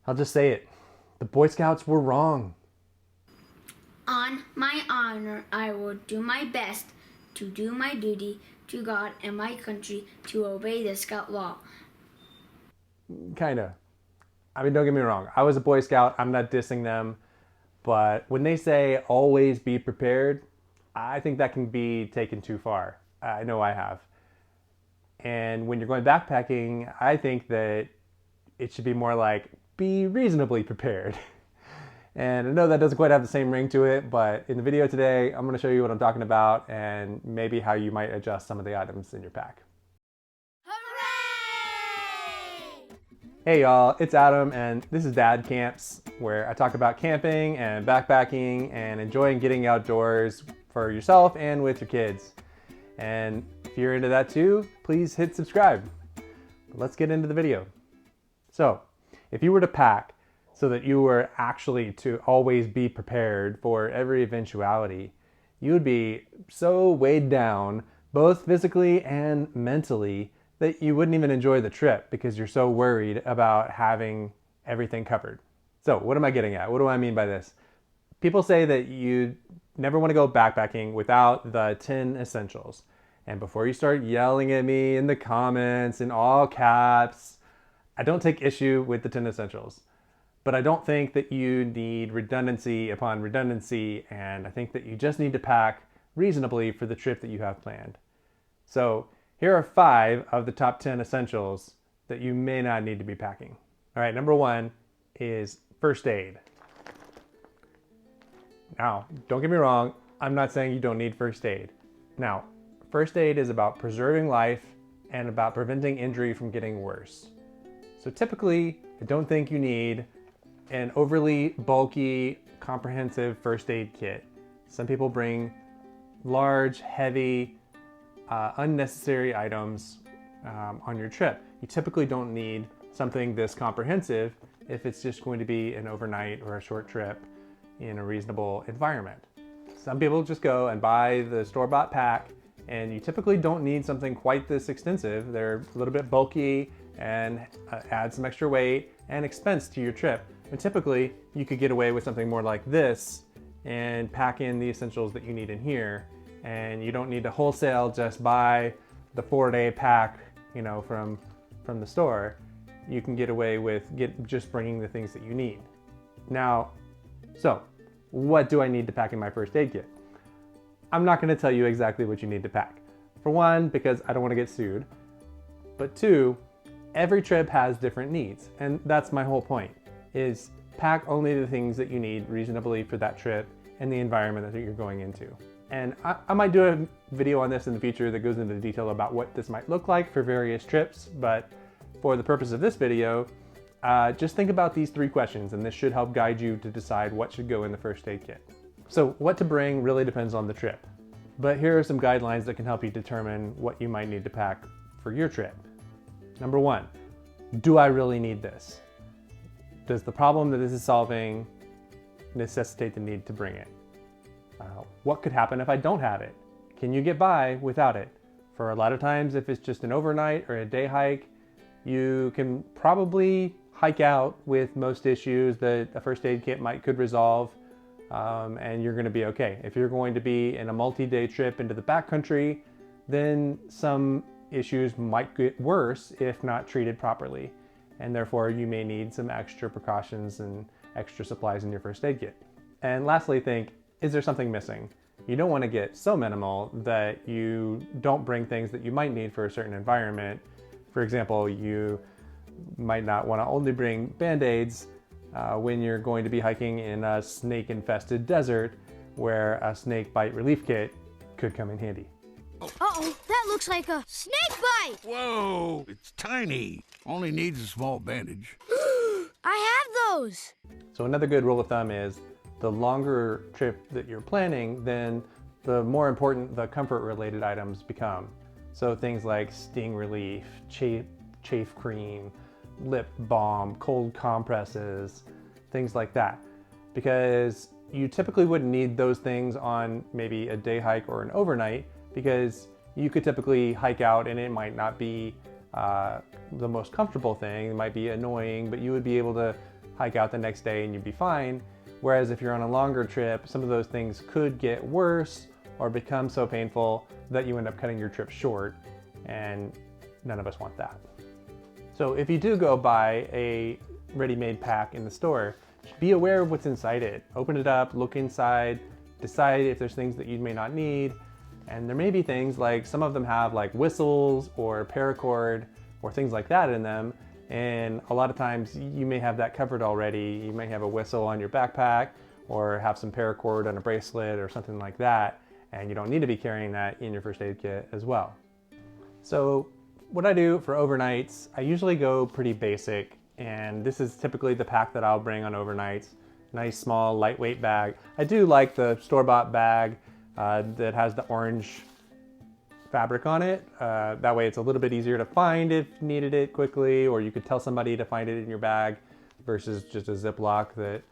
I'll just say it. The Boy Scouts were wrong. On my honor, I will do my best to do my duty to God and my country, to obey the Scout law. Kinda. I mean, don't get me wrong. I was a Boy Scout. I'm not dissing them. But when they say always be prepared, I think that can be taken too far. I know I have. And when you're going backpacking, I think that it should be more like be reasonably prepared. And I know that doesn't quite have the same ring to it, but in the video today, I'm going to show you what I'm talking about and maybe how you might adjust some of the items in your pack. Hooray! Hey y'all, it's Adam and this is Dad Camps, where I talk about camping and backpacking and enjoying getting outdoors for yourself and with your kids. And if you're into that too, please hit subscribe. But let's get into the video. So, if you were to pack so that you were actually to always be prepared for every eventuality, you would be so weighed down, both physically and mentally, that you wouldn't even enjoy the trip because you're so worried about having everything covered. So what am I getting at? What do I mean by this? People say that you never want to go backpacking without the 10 essentials. And before you start yelling at me in the comments in all caps, I don't take issue with the 10 essentials. But I don't think that you need redundancy upon redundancy, and I think that you just need to pack reasonably for the trip that you have planned. So here are 5 of the top 10 essentials that you may not need to be packing. All right, number 1 is first aid. Now, don't get me wrong, I'm not saying you don't need first aid. Now, first aid is about preserving life and about preventing injury from getting worse. So typically, I don't think you need an overly bulky, comprehensive first aid kit. Some people bring large, heavy, unnecessary items on your trip. You typically don't need something this comprehensive if it's just going to be an overnight or a short trip in a reasonable environment. Some people just go and buy the store-bought pack, and you typically don't need something quite this extensive. They're a little bit bulky and add some extra weight and expense to your trip. And typically, you could get away with something more like this and pack in the essentials that you need in here. And you don't need to wholesale just buy the 4-day pack, from the store. You can get away with just bringing the things that you need. Now, so what do I need to pack in my first aid kit? I'm not going to tell you exactly what you need to pack. For one, because I don't want to get sued. But 2, every trip has different needs. And that's my whole point, is pack only the things that you need reasonably for that trip and the environment that you're going into. And I might do a video on this in the future that goes into detail about what this might look like for various trips, but for the purpose of this video, just think about these 3 questions, and this should help guide you to decide what should go in the first aid kit. So what to bring really depends on the trip, but here are some guidelines that can help you determine what you might need to pack for your trip. Number 1, do I really need this? Does the problem that this is solving necessitate the need to bring it? What could happen if I don't have it? Can you get by without it? For a lot of times, if it's just an overnight or a day hike, you can probably hike out with most issues that a first aid kit could resolve, and you're going to be okay. If you're going to be in a multi-day trip into the backcountry, then some issues might get worse if not treated properly, and therefore you may need some extra precautions and extra supplies in your first aid kit. And lastly, think, is there something missing? You don't want to get so minimal that you don't bring things that you might need for a certain environment. For example, you might not want to only bring Band-Aids when you're going to be hiking in a snake-infested desert where a snake bite relief kit could come in handy. Uh-oh, that looks like a snake bite! Whoa, it's tiny. Only needs a small bandage. I have those! So another good rule of thumb is the longer trip that you're planning, then the more important the comfort-related items become. So things like sting relief, chafe cream, lip balm, cold compresses, things like that. Because you typically wouldn't need those things on maybe a day hike or an overnight, because you could typically hike out and it might not be the most comfortable thing. It might be annoying, but you would be able to hike out the next day and you'd be fine. Whereas if you're on a longer trip, some of those things could get worse or become so painful that you end up cutting your trip short, and none of us want that. So if you do go buy a ready-made pack in the store, be aware of what's inside it. Open it up, look inside, decide if there's things that you may not need. And there may be things like, some of them have like whistles or paracord or things like that in them. And a lot of times you may have that covered already. You may have a whistle on your backpack or have some paracord on a bracelet or something like that. And you don't need to be carrying that in your first aid kit as well. So what I do for overnights, I usually go pretty basic. And this is typically the pack that I'll bring on overnights. Nice, small, lightweight bag. I do like the store-bought bag that has the orange fabric on it. That way it's a little bit easier to find if you needed it quickly, or you could tell somebody to find it in your bag versus just a Ziploc that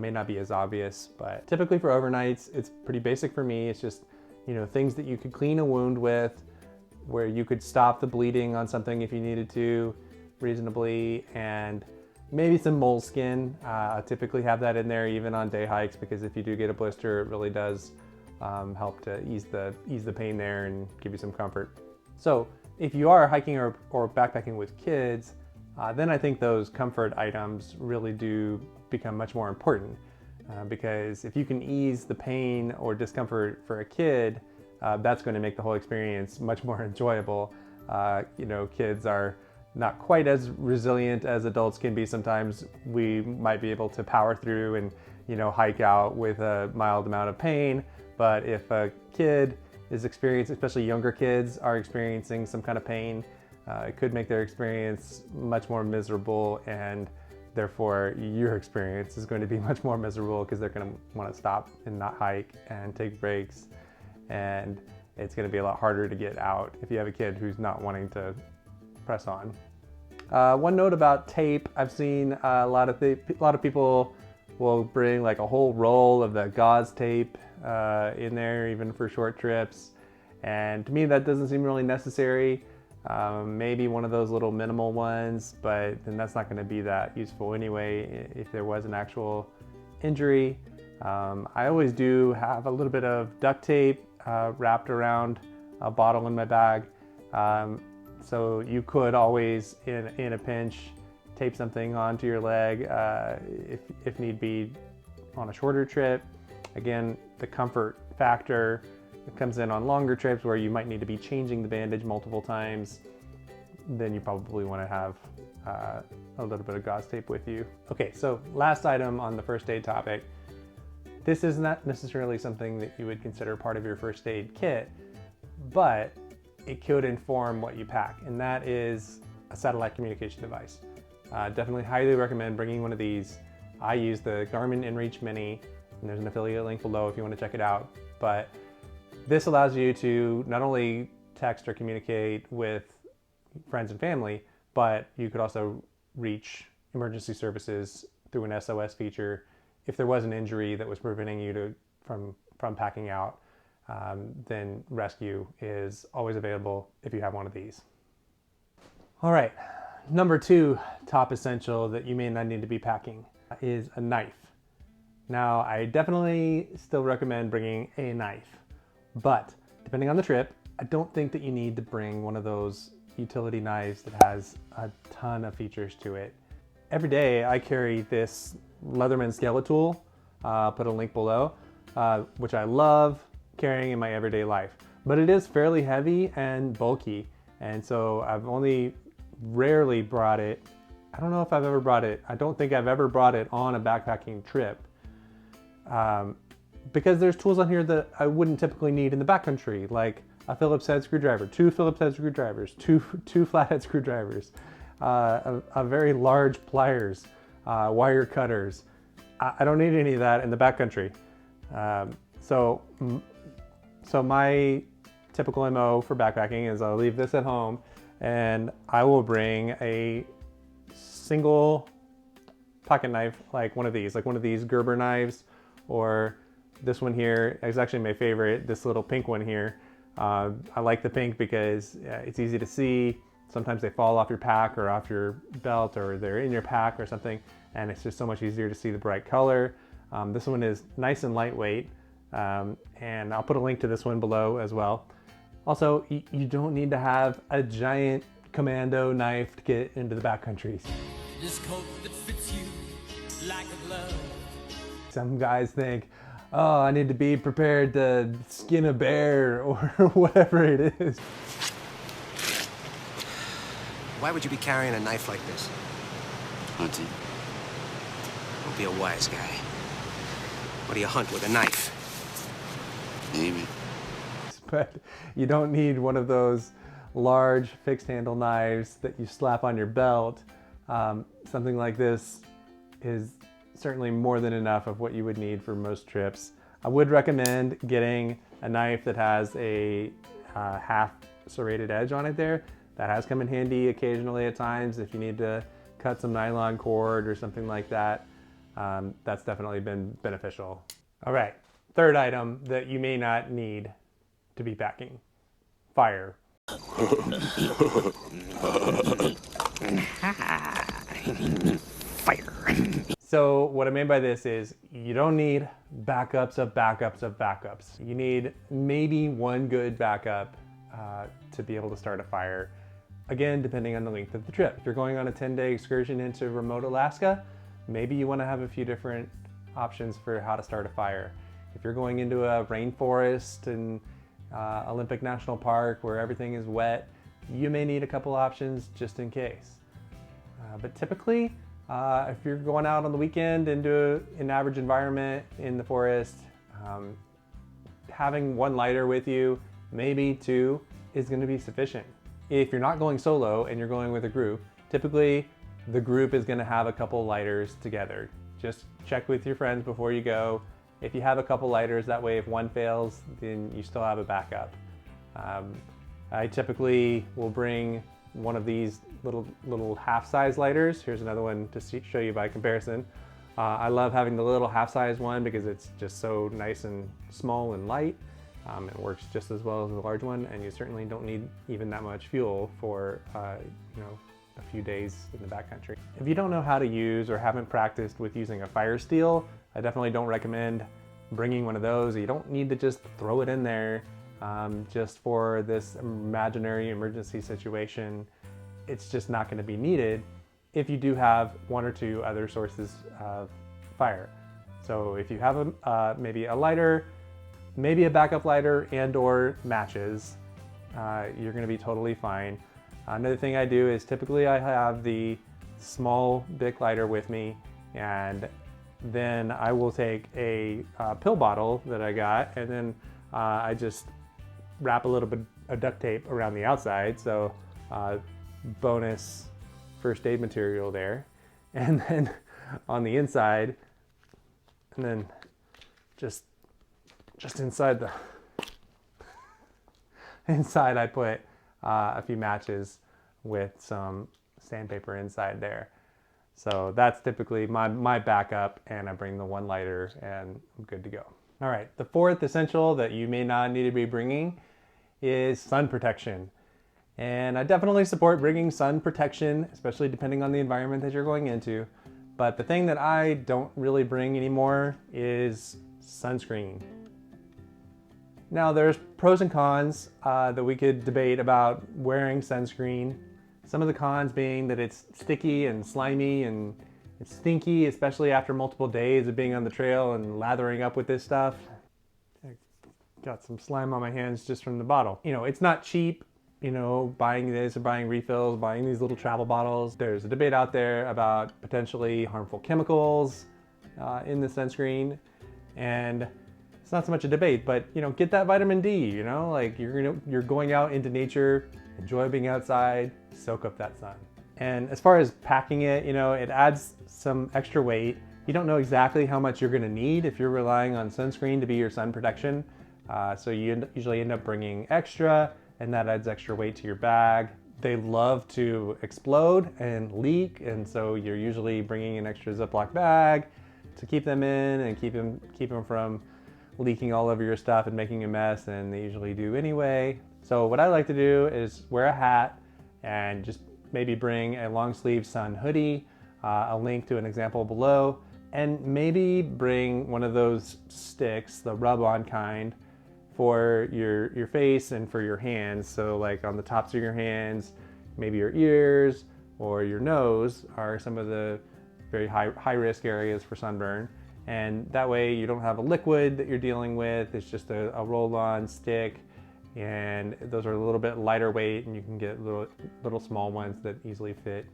may not be as obvious. But typically for overnights, it's pretty basic for me. It's just, you know, things that you could clean a wound with, where you could stop the bleeding on something if you needed to reasonably, and maybe some moleskin. I typically have that in there even on day hikes, because if you do get a blister, it really does help to ease the pain there and give you some comfort. So if you are hiking or backpacking with kids, then I think those comfort items really do become much more important, because if you can ease the pain or discomfort for a kid, that's going to make the whole experience much more enjoyable. You know, kids are not quite as resilient as adults can be sometimes. We might be able to power through and, you know, hike out with a mild amount of pain. But if a kid is experiencing, especially younger kids are experiencing some kind of pain, it could make their experience much more miserable, and therefore your experience is going to be much more miserable, because they're going to want to stop and not hike and take breaks. And it's going to be a lot harder to get out if you have a kid who's not wanting to press on. One note about tape: I've seen a lot of people will bring like a whole roll of the gauze tape in there, even for short trips. And to me, that doesn't seem really necessary. Maybe one of those little minimal ones, but then that's not going to be that useful anyway if there was an actual injury. I always do have a little bit of duct tape wrapped around a bottle in my bag. So you could always, in a pinch, tape something onto your leg if need be on a shorter trip. Again, the comfort factor comes in on longer trips where you might need to be changing the bandage multiple times. Then you probably want to have a little bit of gauze tape with you. Okay, so last item on the first aid topic. This is not necessarily something that you would consider part of your first aid kit, but it could inform what you pack, and that is a satellite communication device. Definitely highly recommend bringing one of these. I use the Garmin inReach Mini, and there's an affiliate link below if you want to check it out. But this allows you to not only text or communicate with friends and family, but you could also reach emergency services through an SOS feature if there was an injury that was preventing you from packing out. Then rescue is always available if you have one of these. All right, number 2 top essential that you may not need to be packing is a knife. Now, I definitely still recommend bringing a knife, but depending on the trip, I don't think that you need to bring one of those utility knives that has a ton of features to it. Every day I carry this Leatherman Skeletool, put a link below, which I love carrying in my everyday life, but it is fairly heavy and bulky, and so I've only rarely brought it. I don't know if I've ever brought it. I don't think I've ever brought it on a backpacking trip, because there's tools on here that I wouldn't typically need in the backcountry, like a Phillips head screwdriver, 2 Phillips head screwdrivers, two flathead screwdrivers, a very large pliers, wire cutters. I don't need any of that in the backcountry. So my typical MO for backpacking is I'll leave this at home, and I will bring a single pocket knife, like one of these Gerber knives, or this one here is actually my favorite, this little pink one here. I like the pink because it's easy to see, sometimes they fall off your pack or off your belt, or they're in your pack or something, and it's just so much easier to see the bright color. This one is nice and lightweight, and I'll put a link to this one below as well. Also, you don't need to have a giant commando knife to get into the backcountry. This coat that fits you like a glove. Some guys think, oh, I need to be prepared to skin a bear or whatever it is. Why would you be carrying a knife like this? Hunting. Don't be a wise guy. What do you hunt with a knife? Maybe. But you don't need one of those large fixed handle knives that you slap on your belt. Something like this is certainly more than enough of what you would need for most trips. I would recommend getting a knife that has a half serrated edge on it there. That has come in handy occasionally at times if you need to cut some nylon cord or something like that. That's definitely been beneficial. All right, third item that you may not need to be packing: fire. Fire. So what I mean by this is you don't need backups of backups of backups. You need maybe one good backup to be able to start a fire. Again, depending on the length of the trip. If you're going on a 10-day excursion into remote Alaska, maybe you want to have a few different options for how to start a fire. If you're going into a rainforest and Olympic National Park where everything is wet, you may need a couple options just in case. But typically, if you're going out on the weekend into an average environment in the forest, having one lighter with you, maybe two, is going to be sufficient. If you're not going solo and you're going with a group, typically the group is going to have a couple lighters together. Just check with your friends before you go. If you have a couple lighters, that way if one fails, then you still have a backup. I typically will bring one of these little half-size lighters. Here's another one to show you by comparison. I love having the little half-size one because it's just so nice and small and light. It works just as well as the large one, and you certainly don't need even that much fuel for a few days in the backcountry. If you don't know how to use or haven't practiced with using a fire steel, I definitely don't recommend bringing one of those. You don't need to just throw it in there just for this imaginary emergency situation. It's just not going to be needed if you do have one or two other sources of fire. So if you have maybe a lighter, maybe a backup lighter and or matches, you're going to be totally fine. Another thing I do is typically I have the small Bic lighter with me, and then I will take a pill bottle that I got, and then I just wrap a little bit of duct tape around the outside, so bonus first aid material there. And then on the inside, and then just inside the inside I put a few matches with some sandpaper inside there. So that's typically my backup, and I bring the one lighter and I'm good to go. All right, the fourth essential that you may not need to be bringing is sun protection. And I definitely support bringing sun protection, especially depending on the environment that you're going into. But the thing that I don't really bring anymore is sunscreen. Now there's pros and cons that we could debate about wearing sunscreen. Some of the cons being that it's sticky and slimy and it's stinky, especially after multiple days of being on the trail and lathering up with this stuff. I got some slime on my hands just from the bottle. You know, it's not cheap, buying this or buying refills, buying these little travel bottles. There's a debate out there about potentially harmful chemicals in the sunscreen, and it's not so much a debate, but get that vitamin D. Like you're going out into nature, enjoy being outside, soak up that sun. And as far as packing it, it adds some extra weight. You don't know exactly how much you're going to need if you're relying on sunscreen to be your sun protection. So you usually end up bringing extra, and that adds extra weight to your bag. They love to explode and leak, and so you're usually bringing an extra Ziploc bag to keep them in and keep them from leaking all over your stuff and making a mess, and they usually do anyway. So what I like to do is wear a hat and just maybe bring a long sleeve sun hoodie, a link to an example below, and maybe bring one of those sticks, the rub-on kind, for your face and for your hands. So like on the tops of your hands, maybe your ears or your nose are some of the very high risk areas for sunburn. And that way you don't have a liquid that you're dealing with. It's just a roll-on stick, and those are a little bit lighter weight, and you can get little small ones that easily fit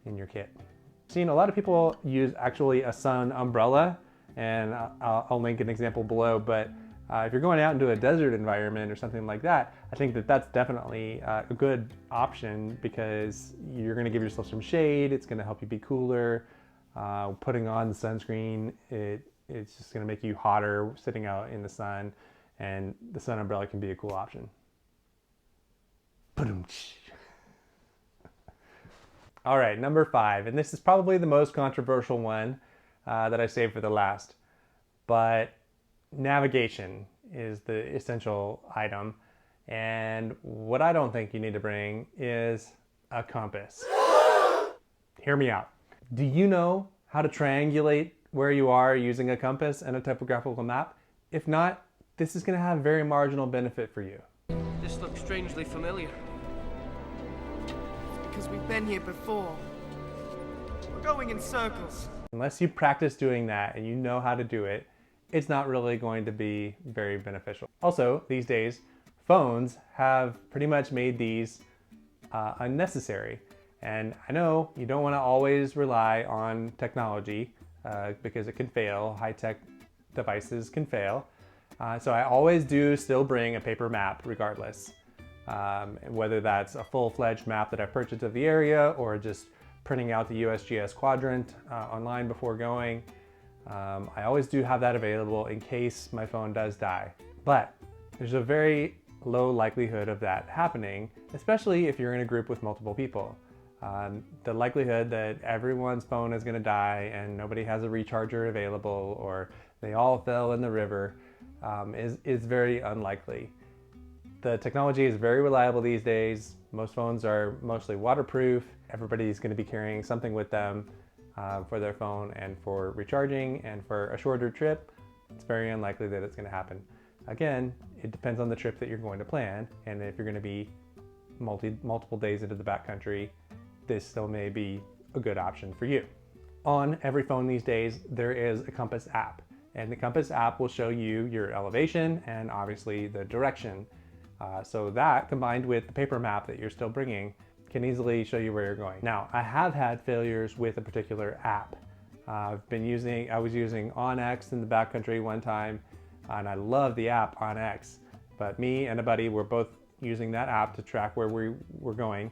in your kit. I've seen a lot of people use actually a sun umbrella, and I'll link an example below, but if you're going out into a desert environment or something like that, I think that that's definitely a good option, because you're gonna give yourself some shade, it's gonna help you be cooler. Putting on the sunscreen, it's just gonna make you hotter sitting out in the sun, and the sun umbrella can be a cool option. All right, number 5, and this is probably the most controversial one that I saved for the last, but navigation is the essential item. And what I don't think you need to bring is a compass. Hear me out. Do you know how to triangulate where you are using a compass and a topographical map? If not, this is going to have very marginal benefit for you. This looks strangely familiar. Because we've been here before. We're going in circles. Unless you practice doing that and you know how to do it, it's not really going to be very beneficial. Also, these days, phones have pretty much made these unnecessary. And I know you don't want to always rely on technology because it can fail. High-tech devices can fail. So I always do still bring a paper map regardless. Whether that's a full-fledged map that I purchased of the area, or just printing out the USGS quadrant online before going. I always do have that available in case my phone does die. But there's a very low likelihood of that happening, especially if you're in a group with multiple people. The likelihood that everyone's phone is going to die and nobody has a recharger available, or they all fell in the river, is very unlikely. The technology is very reliable these days. Most phones are mostly waterproof. Everybody's going to be carrying something with them for their phone and for recharging, and for a shorter trip, it's very unlikely that it's going to happen. Again, it depends on the trip that you're going to plan, and if you're going to be multiple days into the backcountry, this still may be a good option for you. On every phone these days, there is a compass app, and the compass app will show you your elevation and obviously the direction. So that, combined with the paper map that you're still bringing, can easily show you where you're going. Now, I have had failures with a particular app. I was using OnX in the backcountry one time, and I love the app OnX, but me and a buddy were both using that app to track where we were going,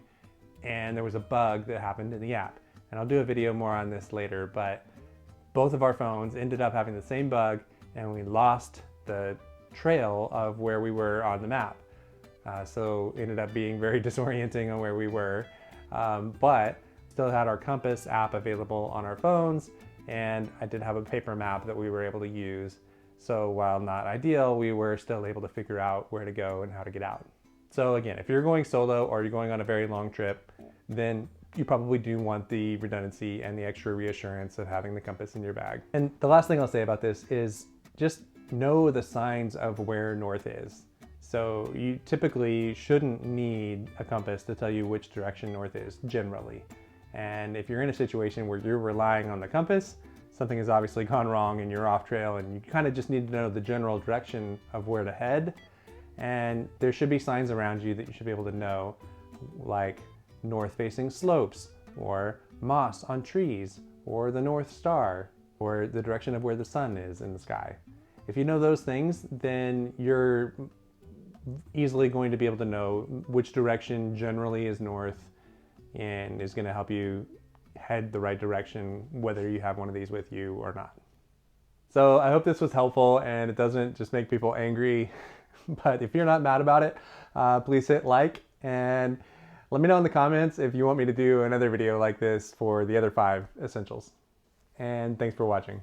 and there was a bug that happened in the app. And I'll do a video more on this later, but both of our phones ended up having the same bug, and we lost the trail of where we were on the map. So it ended up being very disorienting on where we were, but still had our compass app available on our phones, and I did have a paper map that we were able to use. So while not ideal, we were still able to figure out where to go and how to get out. So again, if you're going solo or you're going on a very long trip, then you probably do want the redundancy and the extra reassurance of having the compass in your bag. And the last thing I'll say about this is just know the signs of where north is. So you typically shouldn't need a compass to tell you which direction north is, generally. And if you're in a situation where you're relying on the compass, something has obviously gone wrong and you're off trail, and you kind of just need to know the general direction of where to head. And there should be signs around you that you should be able to know, like north-facing slopes, or moss on trees, or the North Star, or the direction of where the sun is in the sky. If you know those things, then you're easily going to be able to know which direction generally is north and is going to help you head the right direction, whether you have one of these with you or not. So I hope this was helpful and it doesn't just make people angry, but if you're not mad about it, please hit like, and let me know in the comments if you want me to do another video like this for the other 5 essentials. And thanks for watching.